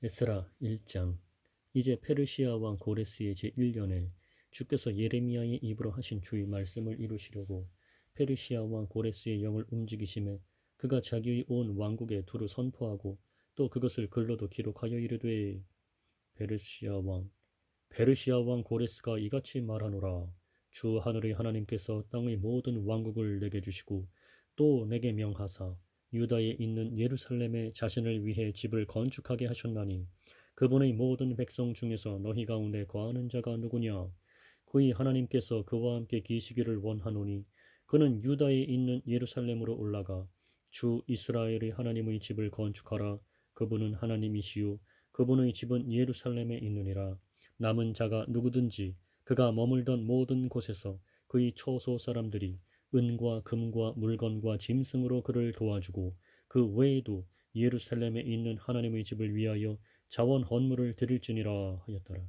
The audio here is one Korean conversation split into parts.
에스라 1장. 이제 페르시아 왕 고레스의 제1년에 주께서 예레미야의 입으로 하신 주의 말씀을 이루시려고 페르시아 왕 고레스의 영을 움직이심에 그가 자기의 온 왕국에 두루 선포하고 또 그것을 글로도 기록하여 이르되, 페르시아 왕 고레스가 이같이 말하노라. 주 하늘의 하나님께서 땅의 모든 왕국을 내게 주시고 또 내게 명하사 유다에 있는 예루살렘에 자신을 위해 집을 건축하게 하셨나니 그분의 모든 백성 중에서 너희 가운데 거하는 자가 누구냐? 그의 하나님께서 그와 함께 계시기를 원하노니 그는 유다에 있는 예루살렘으로 올라가 주 이스라엘의 하나님의 집을 건축하라. 그분은 하나님이시요 그분의 집은 예루살렘에 있느니라. 남은 자가 누구든지 그가 머물던 모든 곳에서 그의 처소 사람들이 은과 금과 물건과 짐승으로 그를 도와주고 그 외에도 예루살렘에 있는 하나님의 집을 위하여 자원 헌물을 드릴지니라 하였더라.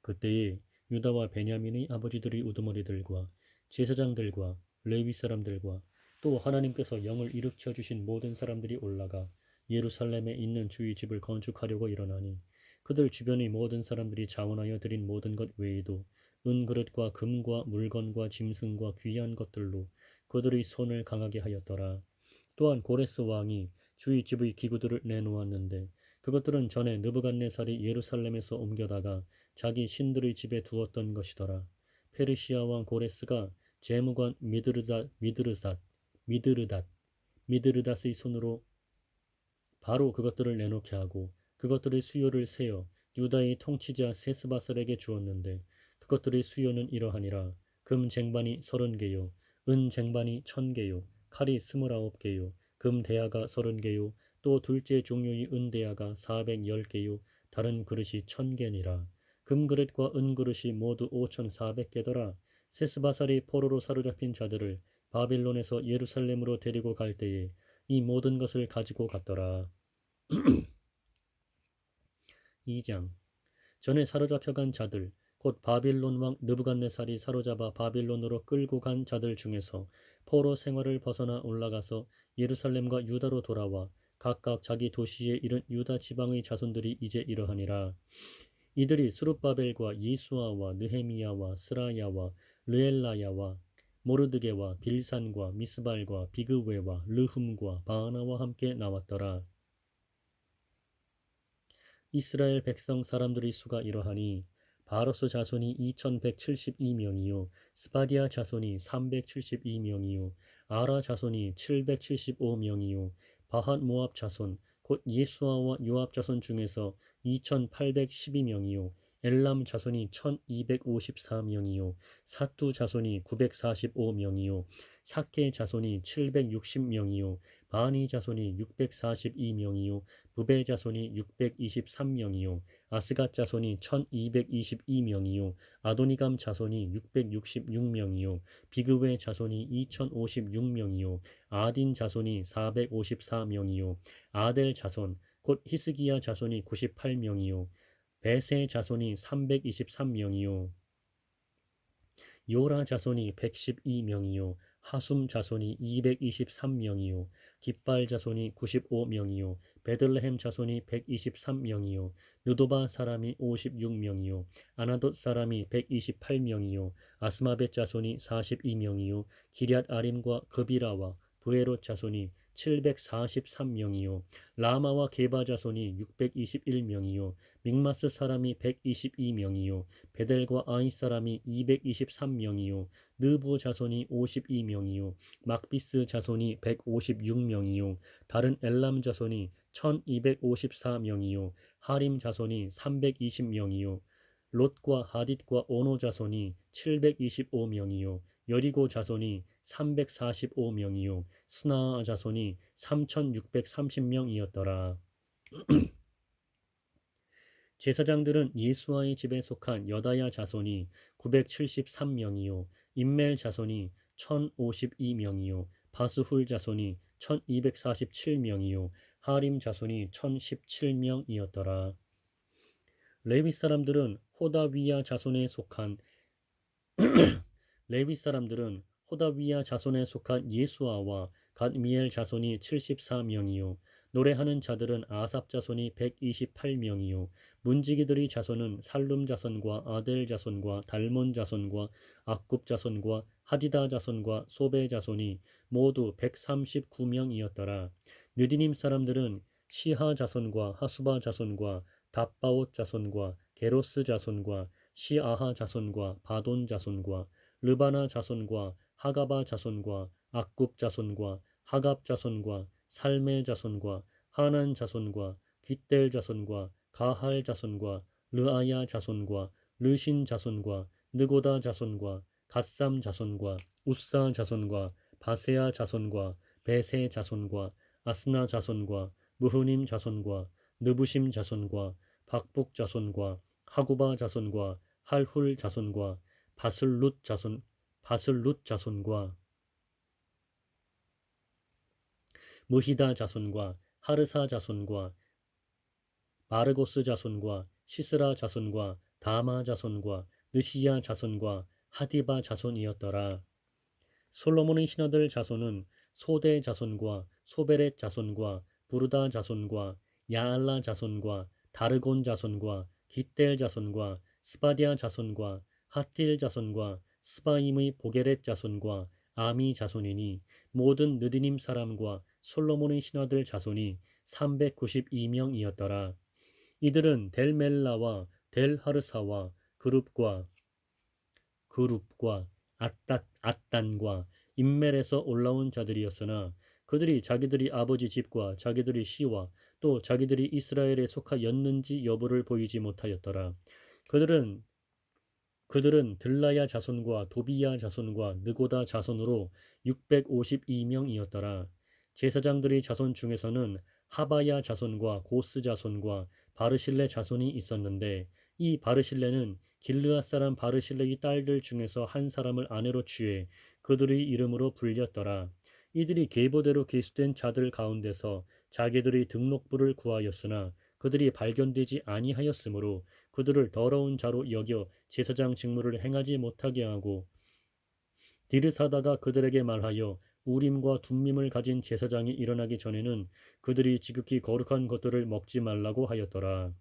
그때에 유다와 베냐민의 아버지들의 우두머리들과 제사장들과 레위 사람들과 또 하나님께서 영을 일으켜 주신 모든 사람들이 올라가 예루살렘에 있는 주의 집을 건축하려고 일어나니 그들 주변의 모든 사람들이 자원하여 드린 모든 것 외에도 은그릇과 금과 물건과 짐승과 귀한 것들로 그들의 손을 강하게 하였더라. 또한 고레스 왕이 주의 집의 기구들을 내놓았는데 그것들은 전에 느부갓네살이 예루살렘에서 옮겨다가 자기 신들의 집에 두었던 것이더라. 페르시아 왕 고레스가 재무관 미드르닷의 손으로 바로 그것들을 내놓게 하고 그것들의 수요를 세어 유다의 통치자 세스바살에게 주었는데 그것들의 수요는 이러하니라. 금 쟁반이 30개요 은 쟁반이 1000개요 칼이 29개요 금 대야가 30개요 또 둘째 종류의 은 대야가 410개요 다른 그릇이 1000개니라. 금그릇과 은그릇이 모두 5400개더라. 세스바살이 포로로 사로잡힌 자들을 바빌론에서 예루살렘으로 데리고 갈 때에 이 모든 것을 가지고 갔더라. 2장. 전에 사로잡혀간 자들 곧 바빌론 왕 느부갓네살이 사로잡아 바빌론으로 끌고 간 자들 중에서 포로 생활을 벗어나 올라가서 예루살렘과 유다로 돌아와 각각 자기 도시에 이른 유다 지방의 자손들이 이제 이러하니라. 이들이 스룹바벨과 예수아와 느헤미야와 스라야와 르엘라야와 모르드게와 빌산과 미스발과 비그웨와 르흠과 바하나와 함께 나왔더라. 이스라엘 백성 사람들의 수가 이러하니 바로스 자손이 2172명이요 스바디아 자손이 372명이요 아라 자손이 775명이요 바핫 모압 자손 곧 예수아와 요압 자손 중에서 2812명이요 엘람 자손이 1254명이요 사투 자손이 945명이요 사케 자손이 760명이요 바니 자손이 642명이요 부베 자손이 623명이요 아스갓 자손이 1222명이요 아도니감 자손이 666명이요 비그웨 자손이 2056명이요 아딘 자손이 454명이요 아델 자손 곧 히스기야 자손이 98명이요 베세 자손이 323명이요 요라 자손이 112명이요 하숨 자손이 223명이요 깃발 자손이 95명이요 베들레헴 자손이 123명이요 느도바 사람이 56명이요 아나돗 사람이 128명이요 아스마벳 자손이 42명이요 기럇 아림과 그비라와 브에롯 자손이 743명이요 라마와 게바 자손이 621명이요 믹마스 사람이 122명이요 베델과 아이 사람이 223명이요 느보 자손이 52명이요 막비스 자손이 156명이요 다른 엘람 자손이 1254명이요 하림 자손이 320명이요 롯과 하딧과 오노 자손이 725명이요 여리고 자손이 345명이요 스나아 자손이 3630명이었더라. 제사장들은 예수아의 집에 속한 여다야 자손이 973명이요 임멜 자손이 1052명이요 바스훌 자손이 1247명이요 하림 자손이 1017명이었더라. 레위 사람들은 호다위야 자손에 속한 예수아와 갓미엘 자손이 74명이요 노래하는 자들은 아삽 자손이 128명이요 문지기들의 자손은 살룸 자손과 아델 자손과 달몬 자손과 악굽 자손과 하디다 자손과 소베 자손이 모두 139명이었더라. 느디님 사람들은 시하 자손과 하수바 자손과 답바옷 자손과 게로스 자손과 시아하 자손과 바돈 자손과 르바나 자손과 하가바 자손과 악굽 자손과 하갑 자손과 살메 자손과 하난 자손과 깃델 자손과 가할 자손과 르아야 자손과 르신 자손과 느고다 자손과 갓삼 자손과 우사 자손과 바세아 자손과 베세 자손과 아스나 자손과 무후님 자손과 느부심 자손과 박북 자손과 하구바 자손과 할훌 자손과 바슬룻 자손과 무히다 자손과 하르사 자손과 마르고스 자손과 시스라 자손과 다마 자손과 느시야 자손과 하디바 자손이었더라. 솔로몬의 신하들 자손은 소대 자손과 소베렛 자손과 부르다 자손과 야알라 자손과 다르곤 자손과 깃델 자손과 스바디아 자손과 하틸 자손과 스바임의 보게렛 자손과 아미 자손이니 모든 느디님 사람과 솔로몬의 신하들 자손이 392명이었더라. 이들은 델멜라와 델하르사와 그룹과 앗단과 인멜에서 올라온 자들이었으나 그들이 자기들이 아버지 집과 자기들의 시와 또 자기들이 이스라엘에 속하였는지 여부를 보이지 못하였더라. 그들은 들라야 자손과 도비야 자손과 느고다 자손으로 652명이었더라. 제사장들의 자손 중에서는 하바야 자손과 고스 자손과 바르실레 자손이 있었는데 이 바르실레는 길르앗 사람 바르실레의 딸들 중에서 한 사람을 아내로 취해 그들의 이름으로 불렸더라. 이들이 계보대로 계수된 자들 가운데서 자기들의 등록부를 구하였으나 그들이 발견되지 아니하였으므로 그들을 더러운 자로 여겨 제사장 직무를 행하지 못하게 하고 디르사다가 그들에게 말하여 우림과 둠밈을 가진 제사장이 일어나기 전에는 그들이 지극히 거룩한 것들을 먹지 말라고 하였더라.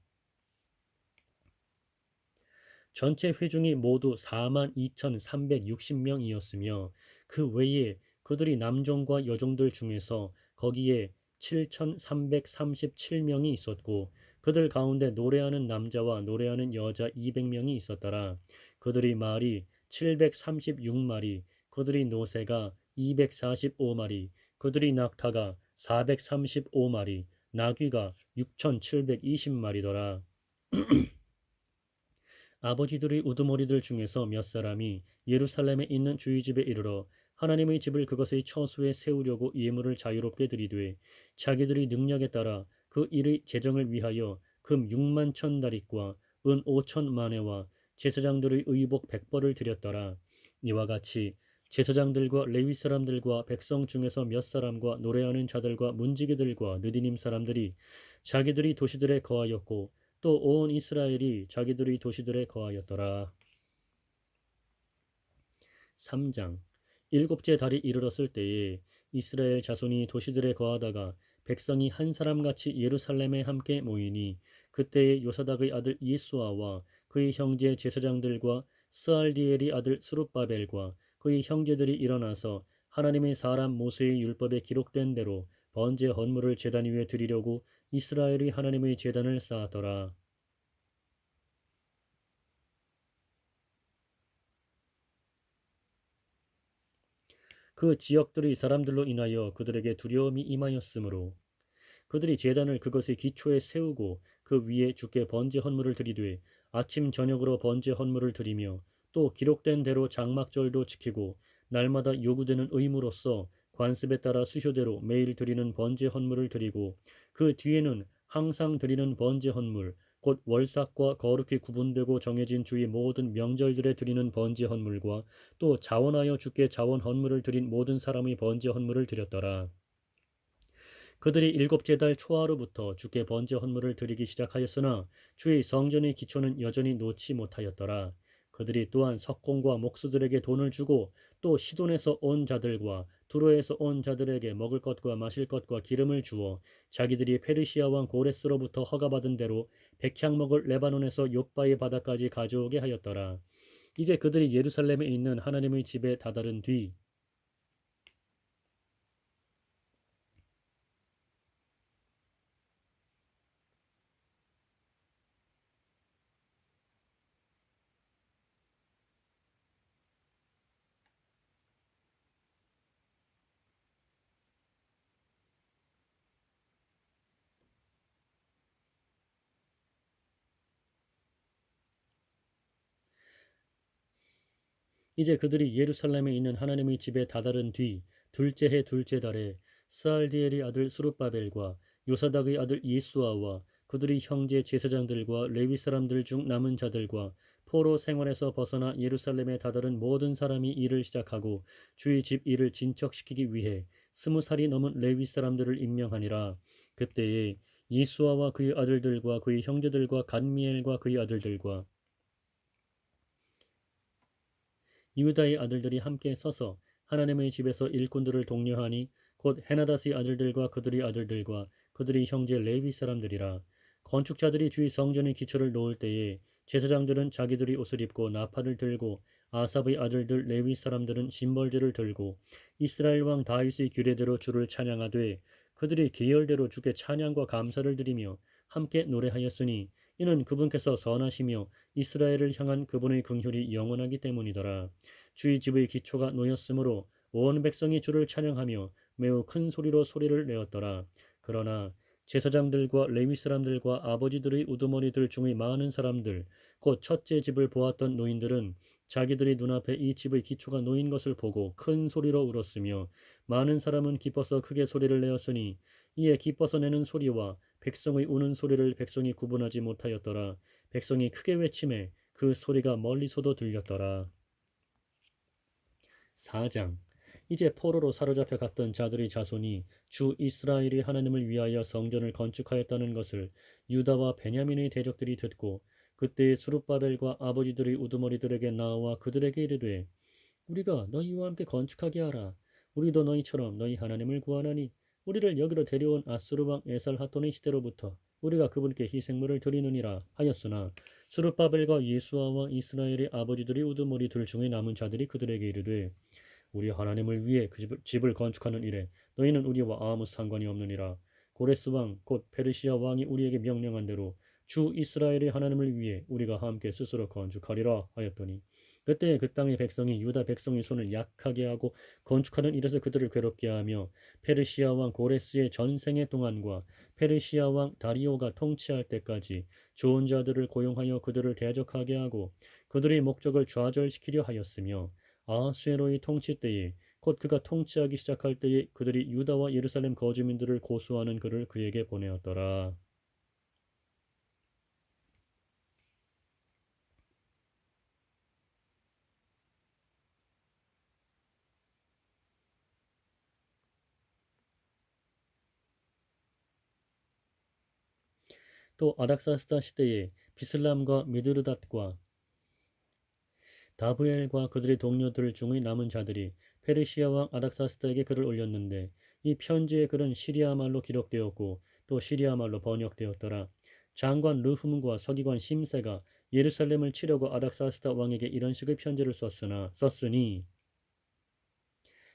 전체 회중이 모두 42,360명이었으며 그 외에 그들이 남종과 여종들 중에서 거기에 7,337명이 있었고 그들 가운데 노래하는 남자와 노래하는 여자 200명이 있었더라. 그들의 말이 736마리, 그들의 노새가 245마리, 그들의 낙타가 435마리, 나귀가 6,720마리더라. 아버지들의 우두머리들 중에서 몇 사람이 예루살렘에 있는 주의 집에 이르러 하나님의 집을 그것의 처소에 세우려고 예물을 자유롭게 드리되 자기들의 능력에 따라 그 일의 재정을 위하여 금 6만 천 다릿과 은 5천 마네와 제사장들의 의복 100벌을 드렸더라. 이와 같이 제사장들과 레위 사람들과 백성 중에서 몇 사람과 노래하는 자들과 문지기들과 느디님 사람들이 자기들이 도시들에 거하였고 또 온 이스라엘이 자기들의 도시들에 거하였더라. 3장 일곱째 달이 이르렀을 때에 이스라엘 자손이 도시들에 거하다가 백성이 한 사람같이 예루살렘에 함께 모이니 그때에 요사닥의 아들 예수아와 그의 형제 제사장들과 스알디엘의 아들 스룹바벨과 그의 형제들이 일어나서 하나님의 사람 모세의 율법에 기록된 대로 번제 헌물을 제단 위에 드리려고 이스라엘이 하나님의 제단을 쌓았더라. 그 지역들의 사람들로 인하여 그들에게 두려움이 임하였으므로 그들이 제단을 그것의 기초에 세우고 그 위에 주께 번제 헌물을 드리되 아침 저녁으로 번제 헌물을 드리며 또 기록된 대로 장막절도 지키고 날마다 요구되는 의무로서 관습에 따라 수효대로 매일 드리는 번제 헌물을 드리고 그 뒤에는 항상 드리는 번제 헌물 곧 월삭과 거룩히 구분되고 정해진 주의 모든 명절들에 드리는 번제 헌물과 또 자원하여 주께 자원 헌물을 드린 모든 사람의 번제 헌물을 드렸더라. 그들이 일곱째 달 초하루부터 주께 번제 헌물을 드리기 시작하였으나 주의 성전의 기초는 여전히 놓지 못하였더라. 그들이 또한 석공과 목수들에게 돈을 주고 또 시돈에서 온 자들과 두로에서 온 자들에게 먹을 것과 마실 것과 기름을 주어 자기들이 페르시아 왕 고레스로부터 허가받은 대로 백향목을 레바논에서 욥바의 바다까지 가져오게 하였더라. 이제 그들이 예루살렘에 있는 하나님의 집에 다다른 뒤 이제 그들이 예루살렘에 있는 하나님의 집에 다다른 뒤 둘째 해 둘째 달에 스알디엘의 아들 스룹바벨과 요사닥의 아들 예수아와 그들의 형제 제사장들과 레위 사람들 중 남은 자들과 포로 생활에서 벗어나 예루살렘에 다다른 모든 사람이 일을 시작하고 주의 집 일을 진척시키기 위해 20살이 넘은 레위 사람들을 임명하니라. 그때에 예수아와 그의 아들들과 그의 형제들과 간미엘과 그의 아들들과 유다의 아들들이 함께 서서 하나님의 집에서 일꾼들을 독려하니 곧 헤나다스의 아들들과 그들의 아들들과 그들의 형제 레위 사람들이라. 건축자들이 주의 성전의 기초를 놓을 때에 제사장들은 자기들의 옷을 입고 나팔을 들고 아삽의 아들들 레위 사람들은 심벌들을 들고 이스라엘 왕 다윗의 규례대로 주를 찬양하되 그들이 계열대로 주께 찬양과 감사를 드리며 함께 노래하였으니 이는 그분께서 선하시며 이스라엘을 향한 그분의 긍휼이 영원하기 때문이더라. 주의 집의 기초가 놓였으므로 온 백성이 주를 찬양하며 매우 큰 소리로 소리를 내었더라. 그러나 제사장들과 레위 사람들과 아버지들의 우두머리들 중의 많은 사람들, 곧 첫째 집을 보았던 노인들은 자기들의 눈앞에 이 집의 기초가 놓인 것을 보고 큰 소리로 울었으며 많은 사람은 기뻐서 크게 소리를 내었으니 이에 기뻐서 내는 소리와 백성의 우는 소리를 백성이 구분하지 못하였더라. 백성이 크게 외치매 그 소리가 멀리서도 들렸더라. 4장. 이제 포로로 사로잡혀 갔던 자들의 자손이 주 이스라엘이 하나님을 위하여 성전을 건축하였다는 것을 유다와 베냐민의 대적들이 듣고 그때 수룹바벨과 아버지들의 우두머리들에게 나와 그들에게 이르되 우리가 너희와 함께 건축하게 하라. 우리도 너희처럼 너희 하나님을 구하나니 우리를 여기로 데려온 아수르 왕 에살하돈의 시대로부터 우리가 그분께 희생물을 드리느니라 하였으나 수룹바벨과 예수아와 이스라엘의 아버지들의 우두머리들 중에 남은 자들이 그들에게 이르되 우리 하나님을 위해 그 집을 건축하는 일에 너희는 우리와 아무 상관이 없느니라. 고레스 왕 곧 페르시아 왕이 우리에게 명령한 대로 주 이스라엘의 하나님을 위해 우리가 함께 스스로 건축하리라 하였더니 그때 그 땅의 백성이 유다 백성의 손을 약하게 하고 건축하는 일에서 그들을 괴롭게 하며 페르시아 왕 고레스의 전생의 동안과 페르시아 왕 다리오가 통치할 때까지 좋은 자들을 고용하여 그들을 대적하게 하고 그들의 목적을 좌절시키려 하였으며 아수에로의 통치 때에 곧 그가 통치하기 시작할 때에 그들이 유다와 예루살렘 거주민들을 고소하는 글을 그에게 보내었더라. 또 아닥사스다 시대에 비슬람과 미드르닷과 다브엘과 그들의 동료들 중의 남은 자들이 페르시아 왕 아닥사스다에게 글을 올렸는데 이 편지의 글은 시리아 말로 기록되었고 또 시리아 말로 번역되었더라. 장관 르훔과 서기관 심세가 예루살렘을 치려고 아닥사스다 왕에게 이런 식의 편지를 썼으니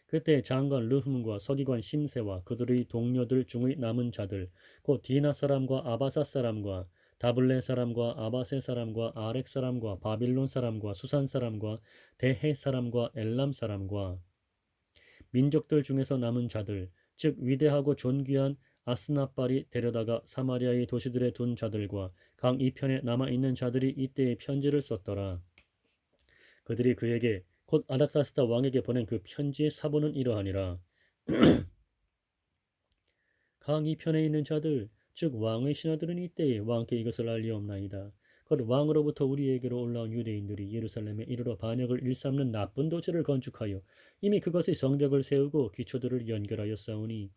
그때 장관 르훔과 서기관 심세와 그들의 동료들 중의 남은 자들 곧 디나 사람과 아바사 사람과 다블레 사람과 아바세 사람과 아렉 사람과 바빌론 사람과 수산 사람과 대해 사람과 엘람 사람과 민족들 중에서 남은 자들 즉 위대하고 존귀한 아스나빨이 데려다가 사마리아의 도시들에 둔 자들과 강 이편에 남아있는 자들이 이때에 편지를 썼더라. 그들이 그에게 곧 아닥사스다 왕에게 보낸 그 편지의 사본은 이러하니라. 강 이편에 있는 자들 즉 왕의 신하들은 이때에 왕께 이것을 알리옵나이다. 곧 왕으로부터 우리에게로 올라온 유대인들이 예루살렘에 이르러 반역을 일삼는 나쁜 도시를 건축하여 이미 그것의 성벽을 세우고 기초들을 연결하여 싸우니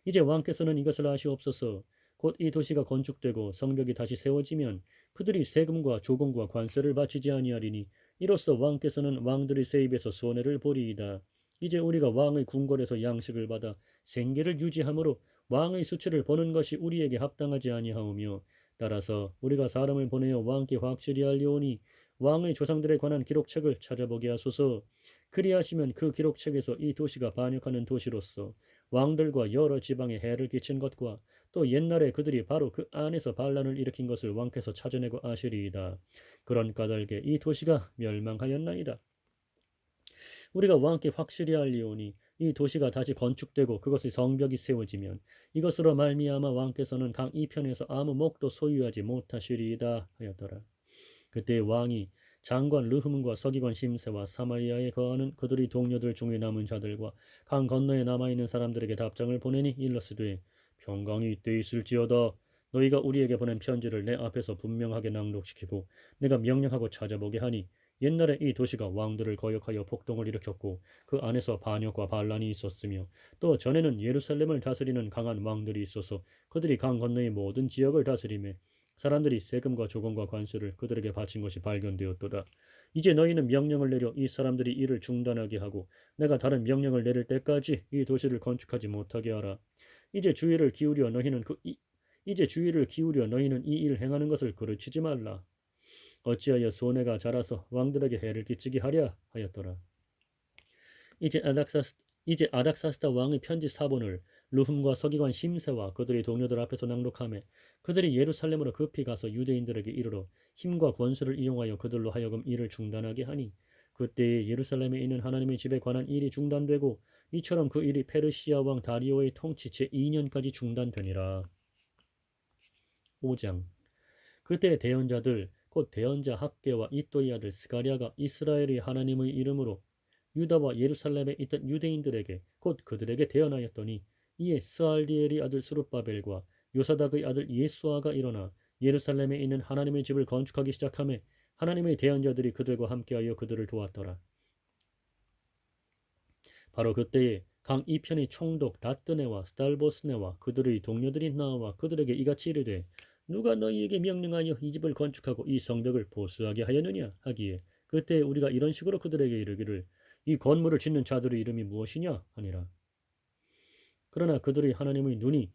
이제 왕께서는 이것을 아시옵소서. 곧 이 도시가 건축되고 성벽이 다시 세워지면 그들이 세금과 조공과 관세를 바치지 아니하리니 이로써 왕께서는 왕들의 세입에서 손해를 보리이다. 이제 우리가 왕의 궁궐에서 양식을 받아 생계를 유지함으로 왕의 수치를 보는 것이 우리에게 합당하지 아니하오며 따라서 우리가 사람을 보내어 왕께 확실히 알리오니 왕의 조상들에 관한 기록책을 찾아보게 하소서. 그리하시면 그 기록책에서 이 도시가 반역하는 도시로서 왕들과 여러 지방에 해를 끼친 것과 또 옛날에 그들이 바로 그 안에서 반란을 일으킨 것을 왕께서 찾아내고 아시리이다. 그런 까닭에 이 도시가 멸망하였나이다. 우리가 왕께 확실히 알리오니 이 도시가 다시 건축되고 그것의 성벽이 세워지면 이것으로 말미암아 왕께서는 강 이편에서 아무 목도 소유하지 못하시리이다 하였더라. 그때 왕이 장관 르흠과 서기관 심세와 사마리아에 거하는 그들의 동료들 중에 남은 자들과 강 건너에 남아있는 사람들에게 답장을 보내니 일러스되 평강이 돼 있을지어다. 너희가 우리에게 보낸 편지를 내 앞에서 분명하게 낭독시키고 내가 명령하고 찾아보게 하니 옛날에 이 도시가 왕들을 거역하여 폭동을 일으켰고 그 안에서 반역과 반란이 있었으며 또 전에는 예루살렘을 다스리는 강한 왕들이 있어서 그들이 강 건너의 모든 지역을 다스리며 사람들이 세금과 조공과 관세를 그들에게 바친 것이 발견되었도다. 이제 너희는 명령을 내려 이 사람들이 이를 중단하게 하고 내가 다른 명령을 내릴 때까지 이 도시를 건축하지 못하게 하라. 이제 주의를 기울여 너희는 이 일 행하는 것을 그르치지 말라. 어찌하여 손해가 자라서 왕들에게 해를 끼치게 하랴 하였더라. 이제 아닥사스 이제 아닥사스다 왕의 편지 사본을 르훔과 서기관 심세와 그들의 동료들 앞에서 낭독하매 그들이 예루살렘으로 급히 가서 유대인들에게 이르러 힘과 권수를 이용하여 그들로 하여금 일을 중단하게 하니 그때에 예루살렘에 있는 하나님의 집에 관한 일이 중단되고 이처럼 그 일이 페르시아 왕 다리오의 통치 제2년까지 중단되니라. 5장. 그때 대언자들 곧 대언자 학개와 이또의 아들 스가랴가 이스라엘의 하나님의 이름으로 유다와 예루살렘에 있던 유대인들에게 곧 그들에게 대언하였더니 이에 스알디엘의 아들 스룹바벨과 요사닥의 아들 예수아가 일어나 예루살렘에 있는 하나님의 집을 건축하기 시작하며 하나님의 대언자들이 그들과 함께하여 그들을 도왔더라. 바로 그때에 강 이편의 총독 다뜨네와 스달보스네와 그들의 동료들이 나와 그들에게 이같이 이르되 누가 너희에게 명령하여 이 집을 건축하고 이 성벽을 보수하게 하였느냐 하기에 그때 우리가 이런 식으로 그들에게 이르기를 이 건물을 짓는 자들의 이름이 무엇이냐 하니라. 그러나 그들의 하나님의 눈이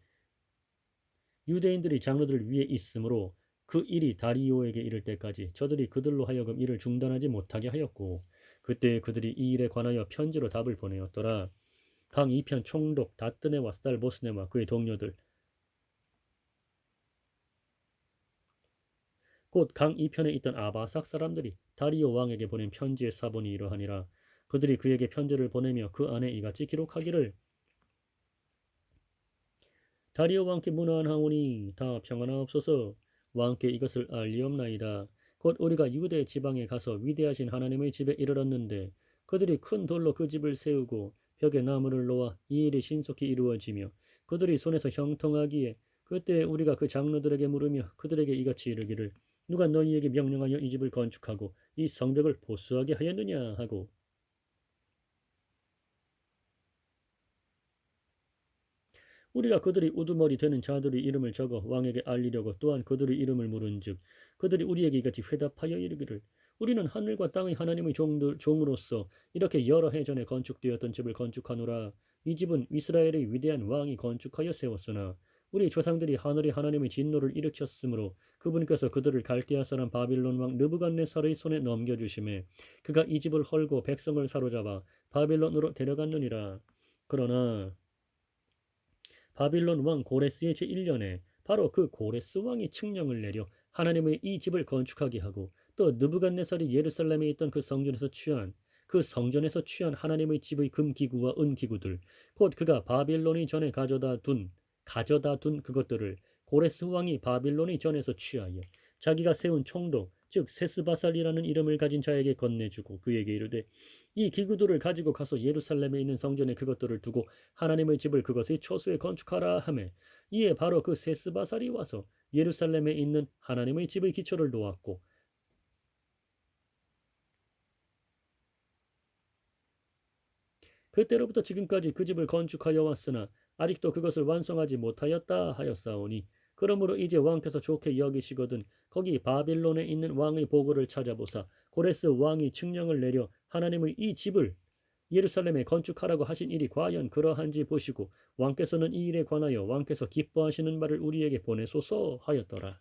유대인들이 장로들 위에 있으므로 그 일이 다리오에게 이를 때까지 저들이 그들로 하여금 일을 중단하지 못하게 하였고 그때 그들이 이 일에 관하여 편지로 답을 보내었더라. 강 이편 총독 다뜨네와 스달보스네와 그의 동료들 곧 강 이편에 있던 아바삭 사람들이 다리오 왕에게 보낸 편지의 사본이 이러하니라. 그들이 그에게 편지를 보내며 그 안에 이같이 기록하기를 다리오 왕께 문안하오니 다 평안하옵소서. 왕께 이것을 알리옵나이다. 곧 우리가 유대 지방에 가서 위대하신 하나님의 집에 이르렀는데 그들이 큰 돌로 그 집을 세우고 벽에 나무를 놓아 이 일이 신속히 이루어지며 그들이 손에서 형통하기에 그때 우리가 그 장로들에게 물으며 그들에게 이같이 이르기를 누가 너희에게 명령하여 이 집을 건축하고 이 성벽을 보수하게 하였느냐 하고 우리가 그들이 우두머리 되는 자들의 이름을 적어 왕에게 알리려고 또한 그들의 이름을 물은즉 그들이 우리에게 이같이 회답하여 이르기를 우리는 하늘과 땅의 하나님의 종으로서 이렇게 여러 해 전에 건축되었던 집을 건축하노라. 이 집은 이스라엘의 위대한 왕이 건축하여 세웠으나 우리 조상들이 하늘의 하나님의 진노를 일으켰으므로 그분께서 그들을 갈대아 사람 바빌론 왕 느부갓네살의 손에 넘겨주심에 그가 이 집을 헐고 백성을 사로잡아 바빌론으로 데려갔느니라. 그러나 바빌론 왕 고레스의 제1년에 바로 그 고레스 왕이 칙령을 내려 하나님의 이 집을 건축하게 하고 또 느부갓네살이 예루살렘에 있던 그 성전에서 취한 하나님의 집의 금기구와 은기구들 곧 그가 바빌론이 전에 가져다 둔 그것들을 고레스 왕이 바빌론이 전에서 취하여 자기가 세운 총독 즉 세스바살이라는 이름을 가진 자에게 건네주고 그에게 이르되 이 기구들을 가지고 가서 예루살렘에 있는 성전에 그것들을 두고 하나님의 집을 그것의 초소에 건축하라 하매 이에 바로 그 세스바살이 와서 예루살렘에 있는 하나님의 집의 기초를 놓았고 그때로부터 지금까지 그 집을 건축하여 왔으나 아직도 그것을 완성하지 못하였다 하였사오니 그러므로 이제 왕께서 좋게 여기시거든 거기 바빌론에 있는 왕의 보고를 찾아보사 고레스 왕이 칙령을 내려 하나님의 이 집을 예루살렘에 건축하라고 하신 일이 과연 그러한지 보시고 왕께서는 이 일에 관하여 왕께서 기뻐하시는 말을 우리에게 보내소서 하였더라.